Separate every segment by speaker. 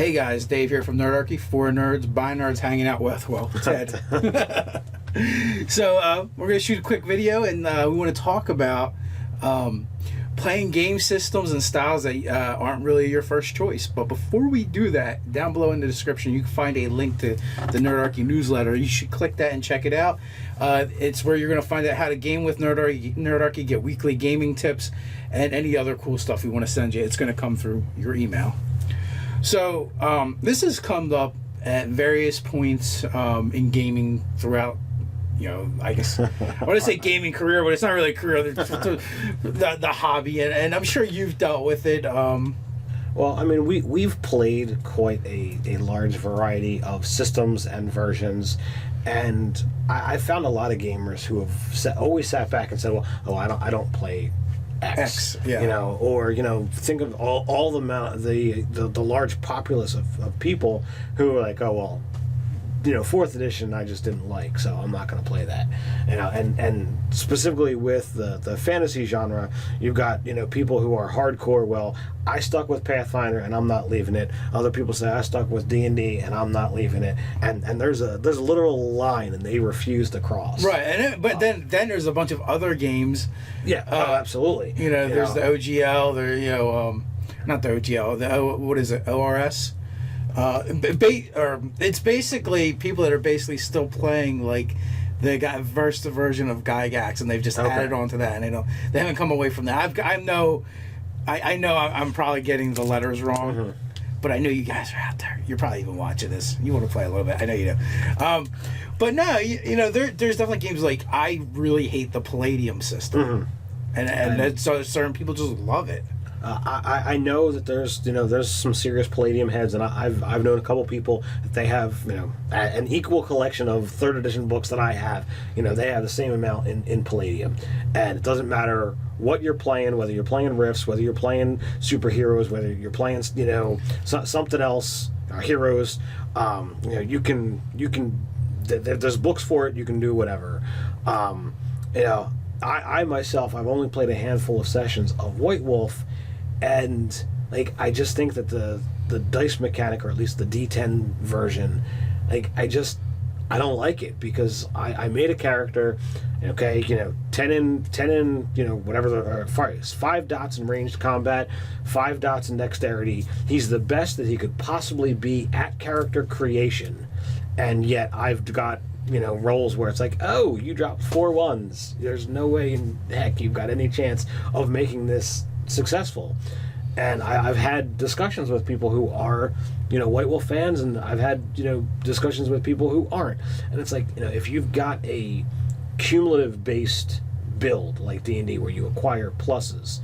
Speaker 1: Hey guys, Dave here from Nerdarchy, for nerds, by nerds, hanging out with, well, Ted. So we're going to shoot a quick video, and we want to talk about playing game systems and styles that aren't really your first choice. But before we do that, down below in the description, you can find a link to the Nerdarchy newsletter. You should click that and check it out. It's where you're going to find out how to game with Nerdarchy, get weekly gaming tips, and any other cool stuff we want to send you. It's going to come through your email. So this has come up at various points in gaming throughout, I guess I want to say gaming career, but it's not really a career. The hobby, and I'm sure you've dealt with it.
Speaker 2: Well, I mean, we've played quite a large variety of systems and versions, and I found a lot of gamers who have always sat back and said, "Well, I don't play X,
Speaker 1: yeah.
Speaker 2: Or think of all the large populace of people who are like, oh well, 4th edition I just didn't like, so I'm not going to play that. And specifically with the fantasy genre, you've got people who are hardcore. Well, I stuck with Pathfinder and I'm not leaving it. Other people say I stuck with D&D and I'm not leaving it. And there's a literal line and they refuse to cross.
Speaker 1: Right, but then there's a bunch of other games.
Speaker 2: Yeah, absolutely.
Speaker 1: There's the OGL. Not the OGL. What is it? ORS. It's basically people that are basically still playing like the first version of Gygax, and they've just added on to that, and they haven't come away from that. I know I'm probably getting the letters wrong, but I know you guys are out there. You're probably even watching this. You want to play a little bit. I know you do. But no, there's definitely games like I really hate the Palladium system, and so certain people just love it.
Speaker 2: I know that there's some serious Palladium heads, and I've known a couple people that they have an equal collection of 3rd edition books that I have. They have the same amount in Palladium, and it doesn't matter what you're playing, whether you're playing Rifts, whether you're playing superheroes, whether you're playing something else, heroes. You can there's books for it. You can do whatever. I myself, I've only played a handful of sessions of White Wolf. And I just think that the dice mechanic, or at least the D10 version, I don't like it, because I made a character, 10 in, whatever, 5 dots in ranged combat, 5 dots in dexterity. He's the best that he could possibly be at character creation, and yet I've got rolls where it's like, oh, you dropped 4 ones. There's no way in heck you've got any chance of making this successful. And I've had discussions with people who are White Wolf fans, and I've had discussions with people who aren't, and it's like, if you've got a cumulative based build like D&D where you acquire pluses,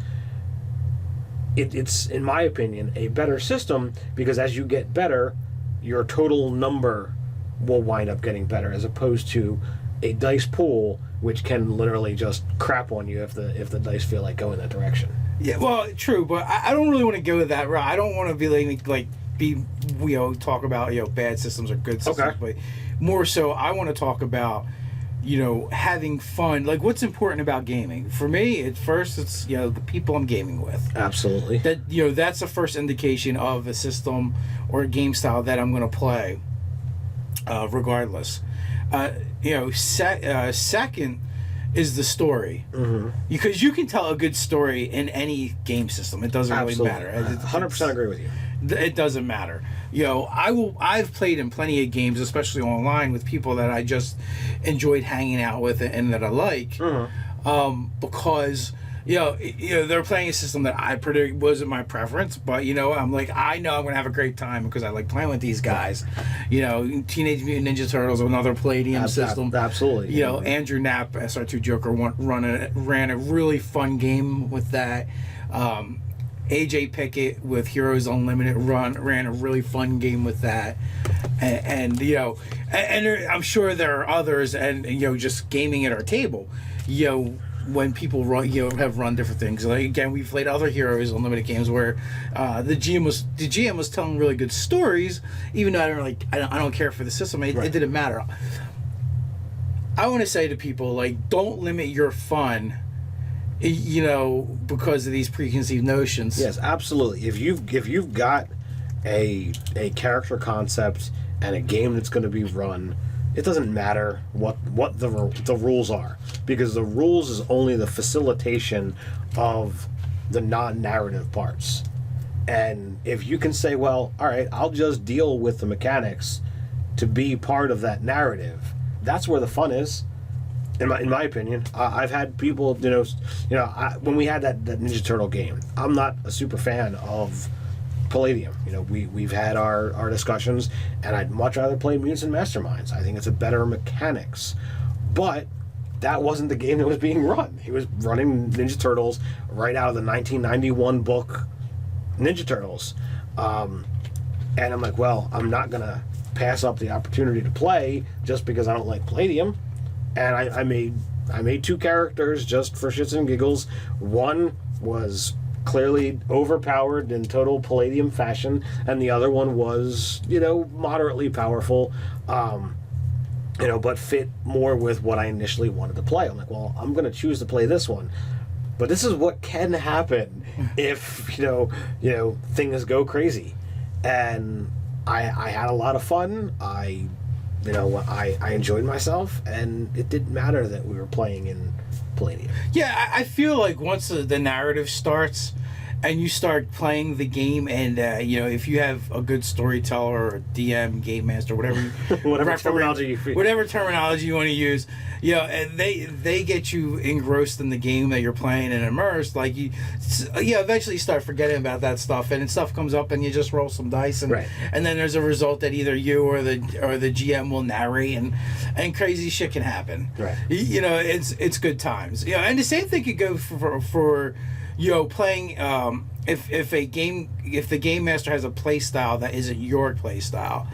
Speaker 2: it's in my opinion a better system, because as you get better, your total number will wind up getting better, as opposed to a dice pool which can literally just crap on you if the dice feel like going that direction.
Speaker 1: Yeah, well, true, but I don't really want to go that route. I don't want to be talk about bad systems or good systems, but more so I want to talk about having fun. Like, what's important about gaming for me? At first, it's the people I'm gaming with.
Speaker 2: Absolutely.
Speaker 1: That that's the first indication of a system or a game style that I'm going to play, regardless. Second is the story, because you can tell a good story in any game system. It doesn't really matter.
Speaker 2: 100% agree with you.
Speaker 1: It doesn't matter. I've played in plenty of games, especially online, with people that I just enjoyed hanging out with and that I like, because they're playing a system that I predict wasn't my preference, but I'm like, I know I'm gonna have a great time because I like playing with these guys. Teenage Mutant Ninja Turtles, another Palladium system.
Speaker 2: Absolutely.
Speaker 1: Andrew Knapp, SR2 Joker, ran a really fun game with that. AJ Pickett with Heroes Unlimited ran a really fun game with that, and I'm sure there are others, and just gaming at our table, when people run, have run different things. Like, again, we've played other Heroes Unlimited games where the GM was telling really good stories, even though I don't care for the system. It didn't matter. I want to say to people, don't limit your fun because of these preconceived notions.
Speaker 2: Yes, absolutely. If you've got a character concept and a game that's going to be run, it doesn't matter what the rules are, because the rules is only the facilitation of the non-narrative parts. And if you can say, well, all right, I'll just deal with the mechanics to be part of that narrative, that's where the fun is. In my opinion, I've had people, when we had that Ninja Turtle game, I'm not a super fan of Palladium. We've had our discussions, and I'd much rather play Mutants and Masterminds. I think it's a better mechanics, but that wasn't the game that was being run. He was running Ninja Turtles right out of the 1991 book Ninja Turtles, and I'm like, well, I'm not gonna pass up the opportunity to play just because I don't like Palladium. And I made two characters just for shits and giggles. One was clearly overpowered in total Palladium fashion, and the other one was, moderately powerful, but fit more with what I initially wanted to play. I'm like, well, I'm going to choose to play this one. But this is what can happen if, things go crazy. And I had a lot of fun. I enjoyed myself, and it didn't matter that we were playing in Palladium.
Speaker 1: Yeah, I feel like once the narrative starts and you start playing the game, and if you have a good storyteller or DM, game master, whatever
Speaker 2: terminology
Speaker 1: you want to use, and they get you engrossed in the game that you're playing and immersed. Like you eventually you start forgetting about that stuff, and stuff comes up, and you just roll some dice, and
Speaker 2: right.
Speaker 1: And then there's a result that either you or the GM will narrate, and crazy shit can happen.
Speaker 2: Right.
Speaker 1: It's good times. And the same thing could go for playing if the game master has a play style that isn't your play style.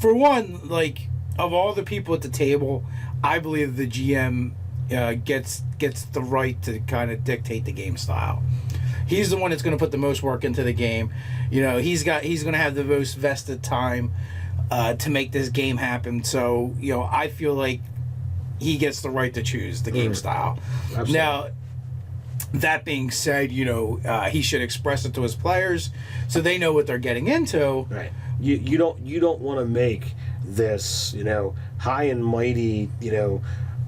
Speaker 1: For one, like, of all the people at the table, I believe the GM gets the right to kind of dictate the game style. He's the one that's going to put the most work into the game. He's going to have the most vested time to make this game happen. So I feel like he gets the right to choose the game style.
Speaker 2: Absolutely.
Speaker 1: Now, that being said, he should express it to his players so they know what they're getting into.
Speaker 2: Right. You don't want to make this high and mighty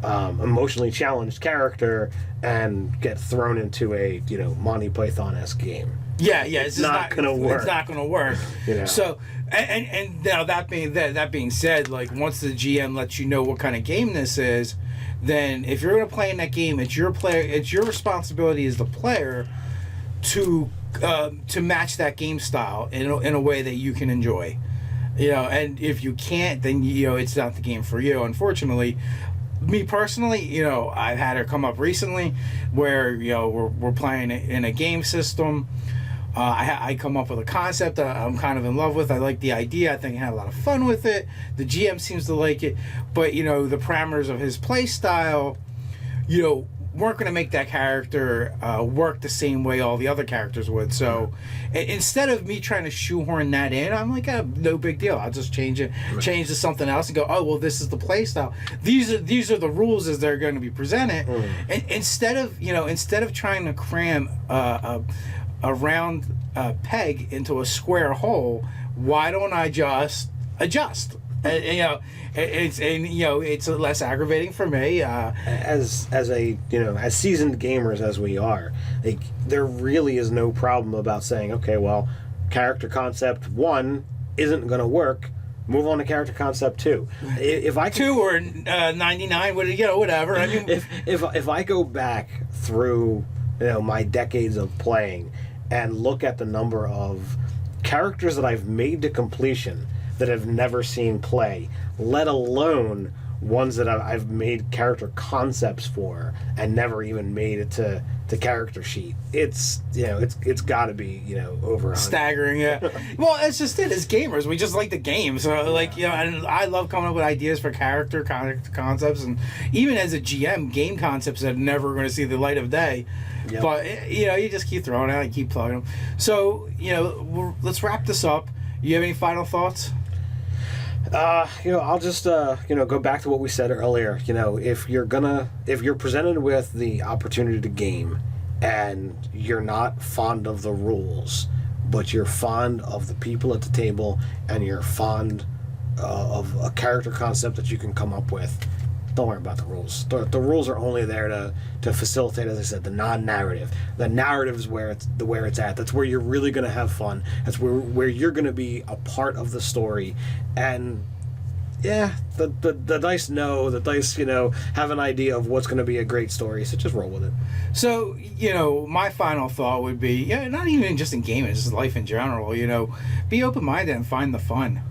Speaker 2: emotionally challenged character and get thrown into a Monty Python-esque game.
Speaker 1: Yeah, it's
Speaker 2: not gonna work.
Speaker 1: It's not gonna work. So, and now that being said, like, once the GM lets you know what kind of game this is, then if you're going to play in that game, it's your responsibility as the player to match that game style in a way that you can enjoy. And if you can't, then it's not the game for you. Unfortunately, me personally, I've had it come up recently where we're playing in a game system. I come up with a concept that I'm kind of in love with. I like the idea. I think I had a lot of fun with it. The GM seems to like it. But, the parameters of his play style, weren't going to make that character work the same way all the other characters would. So instead of me trying to shoehorn that in, I'm like, no big deal. I'll just change to something else and go, oh, well, this is the play style. These are the rules as they're going to be presented. And instead of trying to cram a round peg into a square hole, why don't I just adjust? It's less aggravating for me.
Speaker 2: As seasoned gamers as we are, like, there really is no problem about saying, okay, well, character concept 1 isn't going to work. Move on to character concept 2. If I can,
Speaker 1: 2 or 99, whatever. I mean,
Speaker 2: if I go back through my decades of playing and look at the number of characters that I've made to completion that have never seen play, let alone ones that I've made character concepts for and never even made it to character sheet, it's got to be over 100.
Speaker 1: Staggering. Yeah. Well, it's just it. As gamers, we just like the game. So and I love coming up with ideas for character concepts, and even as a GM, game concepts that are never going to see the light of day. Yep. But you just keep throwing out and keep plugging them. So let's wrap this up. You have any final thoughts?
Speaker 2: I'll just go back to what we said earlier. If you're presented with the opportunity to game and you're not fond of the rules, but you're fond of the people at the table and you're fond of a character concept that you can come up with, don't worry about the rules. The rules are only there to facilitate, as I said, the non-narrative. The narrative is where it's at. That's where you're really going to have fun. That's where you're going to be a part of the story. And yeah, the dice know, the dice, have an idea of what's going to be a great story, so just roll with it.
Speaker 1: So, my final thought would be, not even just in gaming, just life in general, be open-minded and find the fun.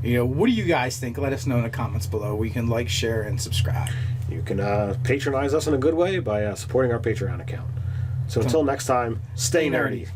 Speaker 1: What do you guys think? Let us know in the comments below. We can like, share, and subscribe.
Speaker 2: You can patronize us in a good way by supporting our Patreon account. So until next time, stay nerdy.